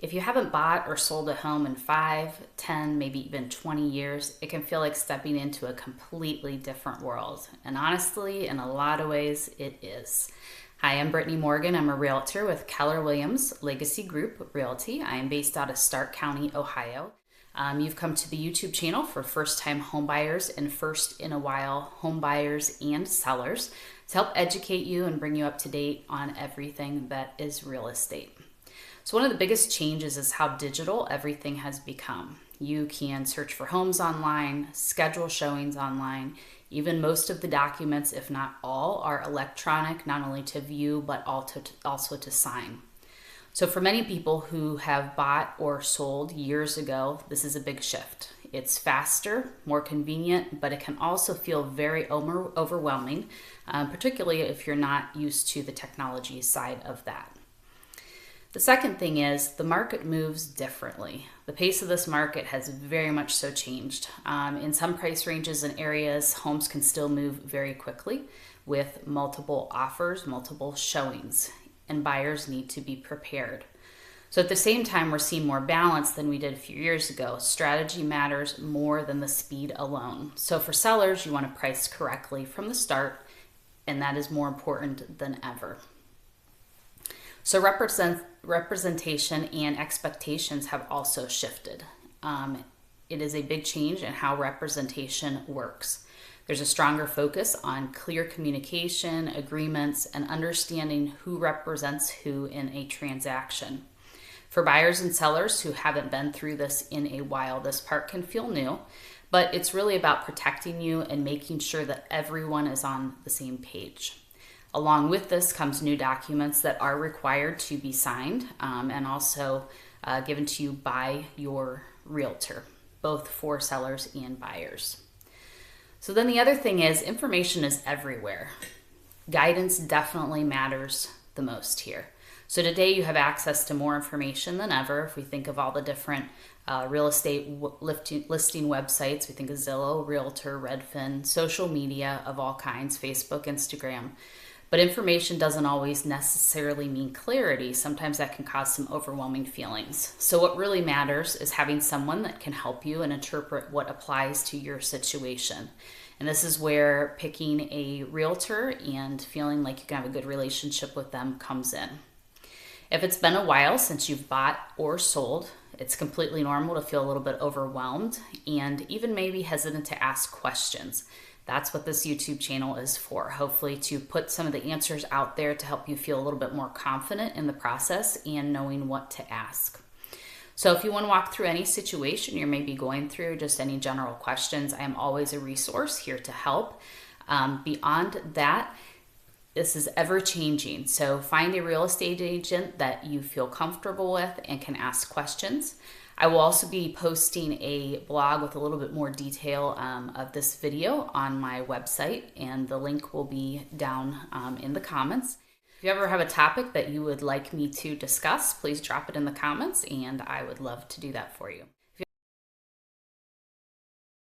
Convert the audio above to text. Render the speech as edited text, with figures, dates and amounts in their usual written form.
If you haven't bought or sold a home in 5, 10, maybe even 20 years, it can feel like stepping into a completely different world. And honestly, in a lot of ways, it is. Hi, I'm Britany Morgan. I'm a realtor with Keller Williams Legacy Group Realty. I am based out of Stark County, Ohio. You've come to the YouTube channel for first-time homebuyers and first-in-a-while homebuyers and sellers to help educate you and bring you up to date on everything that is real estate. So one of the biggest changes is how digital everything has become. You can search for homes online, schedule showings online. Even most of the documents, if not all, are electronic, not only to view, but also to sign. So for many people who have bought or sold years ago, this is a big shift. It's faster, more convenient, but it can also feel very overwhelming, particularly if you're not used to the technology side of that. The second thing is the market moves differently. The pace of this market has very much so changed. In some price ranges and areas, homes can still move very quickly with multiple offers, multiple showings, and buyers need to be prepared. So at the same time, we're seeing more balance than we did a few years ago. Strategy matters more than the speed alone. So for sellers, you want to price correctly from the start, and that is more important than ever. So representation and expectations have also shifted. It is a big change in how representation works. There's a stronger focus on clear communication, agreements, and understanding who represents who in a transaction. For buyers and sellers who haven't been through this in a while, this part can feel new, but it's really about protecting you and making sure that everyone is on the same page. Along with this comes new documents that are required to be signed and also given to you by your realtor, both for sellers and buyers. So then the other thing is information is everywhere. Guidance definitely matters the most here. So today you have access to more information than ever. If we think of all the different real estate listing websites, we think of Zillow, Realtor, Redfin, social media of all kinds, Facebook, Instagram. But information doesn't always necessarily mean clarity. Sometimes that can cause some overwhelming feelings. So what really matters is having someone that can help you and interpret what applies to your situation. And this is where picking a realtor and feeling like you can have a good relationship with them comes in. If it's been a while since you've bought or sold, it's completely normal to feel a little bit overwhelmed and even maybe hesitant to ask questions. That's what this YouTube channel is for, hopefully to put some of the answers out there to help you feel a little bit more confident in the process and knowing what to ask. So if you want to walk through any situation you're maybe going through, just any general questions, I am always a resource here to help. Beyond that, this is ever changing. So find a real estate agent that you feel comfortable with and can ask questions. I will also be posting a blog with a little bit more detail of this video on my website, and the link will be down in the comments. If you ever have a topic that you would like me to discuss, please drop it in the comments, and I would love to do that for you.